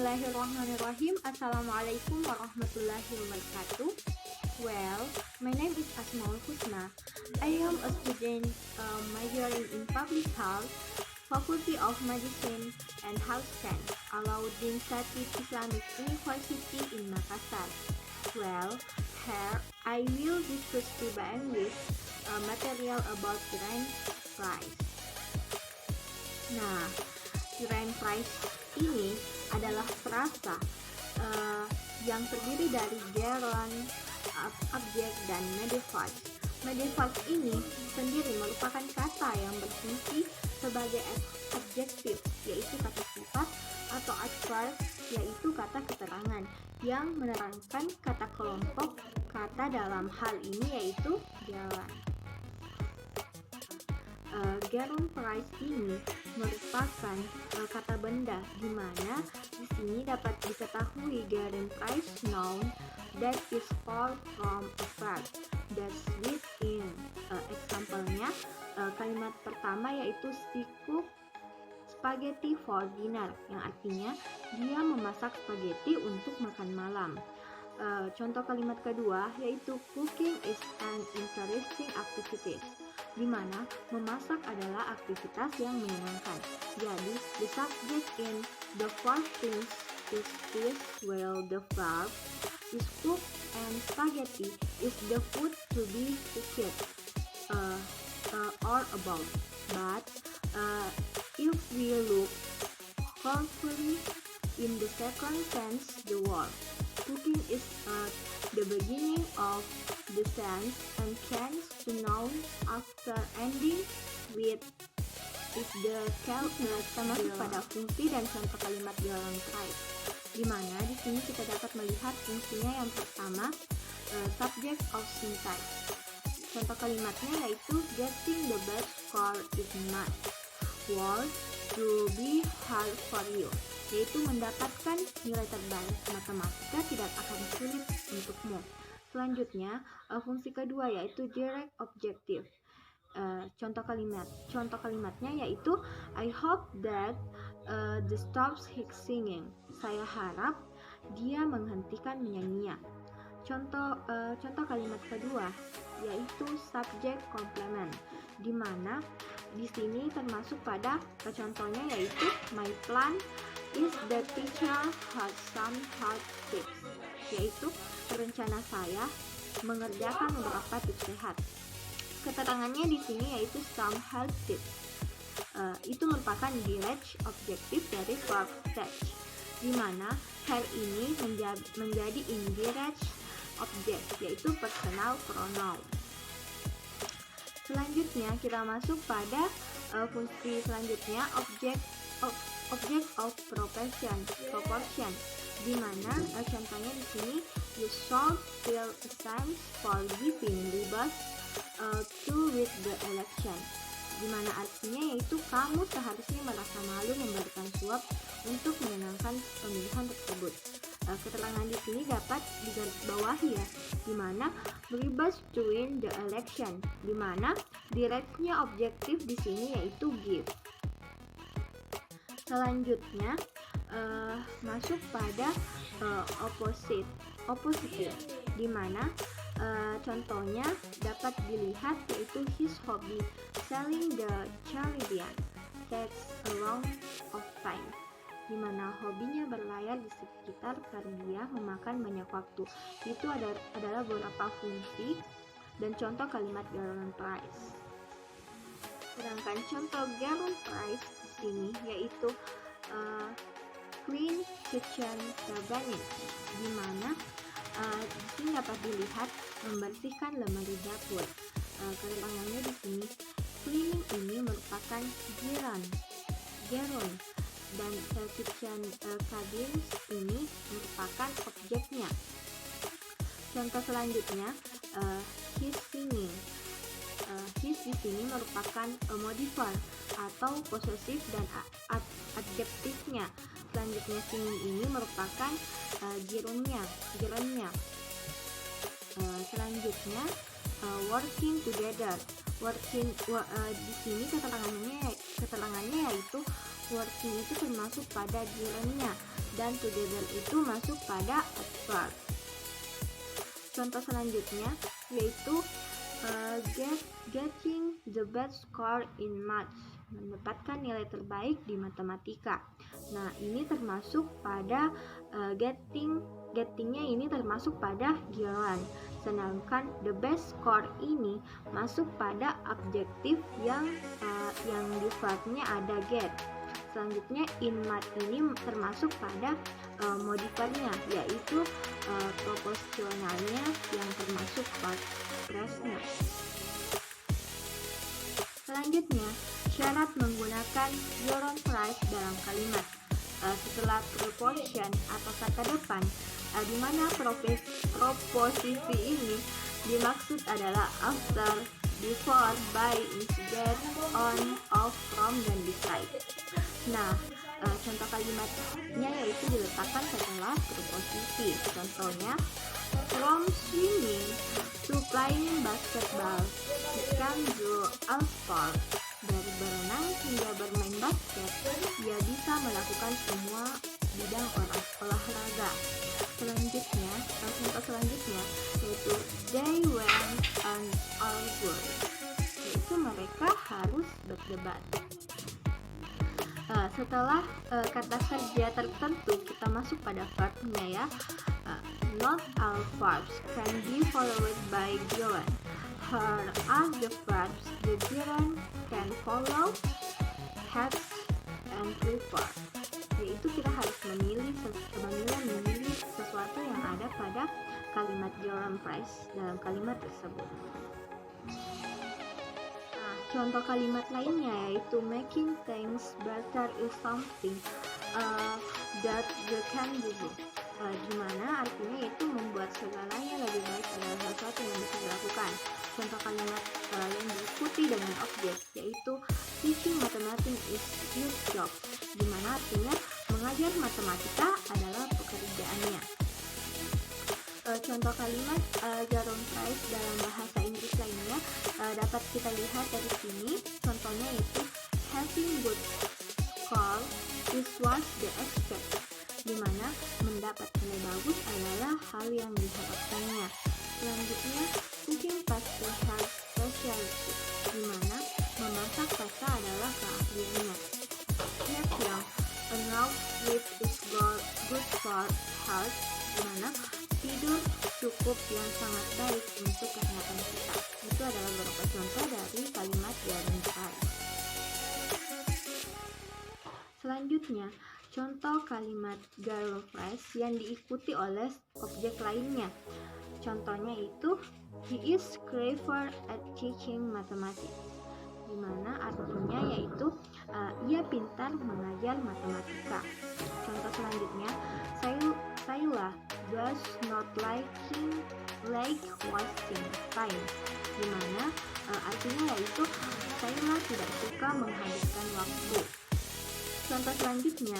Bismillahirrahmanirrahim. Assalamualaikum warahmatullahi wabarakatuh. Well, my name is Asmaul Husna. I am a student majoring in Public Health, Faculty of Medicine and Health Science, Alauddin Shatib Islamic University in Makassar. Well, here I will discuss step with material about grand prize. Nah, grand prize ini adalah frasa yang terdiri dari gerund, objek, dan modified. Modified ini sendiri merupakan kata yang berfungsi sebagai adjektif, yaitu kata sifat, atau adverb, yaitu kata keterangan yang menerangkan kata kelompok kata dalam hal ini yaitu jalan. Gerund phrase ini merupakan kata benda, di mana di sini dapat diketahui gerund phrase noun that is formed from a verb that's within. Example-nya, kalimat pertama yaitu she cooked spaghetti for dinner, yang artinya dia memasak spaghetti untuk makan malam. Contoh kalimat kedua yaitu cooking is an interesting activity, di mana memasak adalah aktivitas yang menyenangkan. Jadi, the subject in the first tense is this, while the verb is cook and spaghetti is the food to be cooked or about. But if we look carefully in the second tense, the word cooking is the beginning of the sentence and change to noun after ending with is the termasuk pada fungsi dan contoh kalimat dalam phrase, di mana di sini kita dapat melihat fungsinya yang pertama subject of syntax. Contoh kalimatnya yaitu getting the best score is not worth to be hard for you, yaitu mendapatkan nilai terbaik matematika tidak akan sulit untukmu. Selanjutnya, fungsi kedua yaitu direct objective. Contoh kalimatnya yaitu I hope that the stops his singing. Saya harap dia menghentikan menyanyinya. Contoh kalimat kedua yaitu subject complement, di mana di sini termasuk pada contohnya yaitu my plan is the teacher has some hard tips, yaitu rencana saya mengerjakan beberapa tips sehat. Keterangannya di sini yaitu some hard tips. Itu merupakan direct objektif dari verb stage, di mana here ini menjadi indirect objek, yaitu personal pronoun. Selanjutnya kita masuk pada fungsi selanjutnya object of proportion, di mana contohnya di sini you should feel ashamed for giving ribas to with the election, di mana artinya yaitu kamu seharusnya merasa malu memberikan suap untuk menyenangkan pemilihan tersebut. Keterangan di sini dapat digarisbawahi ya, di mana ribas to win the election, di mana directnya objektif di sini yaitu give. Selanjutnya masuk pada opposite, di mana contohnya dapat dilihat yaitu his hobby selling the Caribbean takes a long of time, di mana hobinya berlayar di sekitar Karibia memakan banyak waktu. Itu adalah beberapa fungsi dan contoh kalimat gerund phrase. Sedangkan contoh gerund phrase di sini yaitu clean kitchen cabinet, di mana di sini dapat dilihat membersihkan lemari dapur. Keterangannya di sini cleaning ini merupakan gerund dan kitchen cabins ini merupakan objeknya. Contoh selanjutnya his singing. His di sini merupakan modifier atau possessive dan adjektifnya. Selanjutnya singing ini merupakan gerundnya. Selanjutnya working together. Di sini keterangannya yaitu working itu termasuk pada gerundnya. dan together itu masuk pada adverb. Contoh selanjutnya yaitu getting the best score in math, mendapatkan nilai terbaik di matematika. Nah, ini termasuk pada gettingnya ini termasuk pada gerund. Sedangkan the best score ini masuk pada adjektif yang di verbnya ada get. Selanjutnya in math ini termasuk pada modifier-nya, yaitu proporsionalnya yang termasuk part phrase-nya. Selanjutnya, syarat menggunakan gerund phrase dalam kalimat. Setelah preposition atau kata depan, di mana proposisi ini dimaksud adalah after, before, by, instead, on, of, from, dan beside. Nah, contoh kalimatnya yaitu diletakkan setelah preposisi. Contohnya, from swimming to playing basketball, he can do all sports. Dari berenang hingga bermain basket, dia bisa melakukan semua bidang olahraga. Selanjutnya, contoh selanjutnya yaitu they went on all good, yaitu mereka harus berdebat. Setelah kata kerja tertentu, kita masuk pada verbnya ya. Not all verbs can be followed by gerund. Here are the verbs the gerund can follow, have, and prefer. Yaitu kita harus memilih sesuatu yang ada pada kalimat gerund phrase dalam kalimat tersebut. Contoh kalimat lainnya yaitu making things better is something that you can do. Di mana artinya itu membuat segalanya lebih baik adalah sesuatu yang bisa dilakukan. Contoh kalimat yang diikuti dengan objek yaitu teaching mathematics is your job, di mana artinya mengajar matematika adalah pekerjaannya. Contoh kalimat gerund phrase dalam bahasa Inggris lainnya dapat kita lihat dari sini. Contohnya yaitu having good score is what they expect, di mana mendapat nilai bagus adalah hal yang diharapkannya. Selanjutnya, cooking pasta has specialty, di mana memasak pasta adalah keahliannya. Yang enough sleep is good for health, di mana tidur cukup yang sangat baik untuk kesehatan kita. Itu adalah beberapa contoh dari kalimat gerund phrase. Selanjutnya, contoh kalimat gerund phrase yang diikuti oleh objek lainnya. Contohnya itu he is clever at teaching mathematics, di mana artinya yaitu ia pintar mengajar matematika. Contoh selanjutnya, Sayla does not like wasting time, di mana artinya yaitu Sayla tidak suka menghabiskan waktu. Contoh selanjutnya,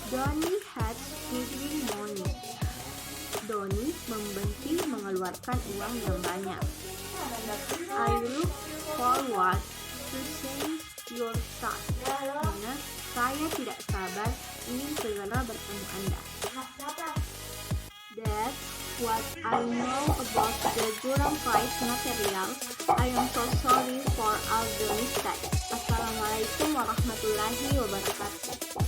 Donny hates spending money. Donny membenci mengeluarkan uang yang banyak. I look forward to seeing your son. Karena saya tidak sabar ingin segera bertemu Anda. That's what I know about the gerund phrase material. I am so sorry for all the mistakes. Assalamualaikum warahmatullahi wabarakatuh.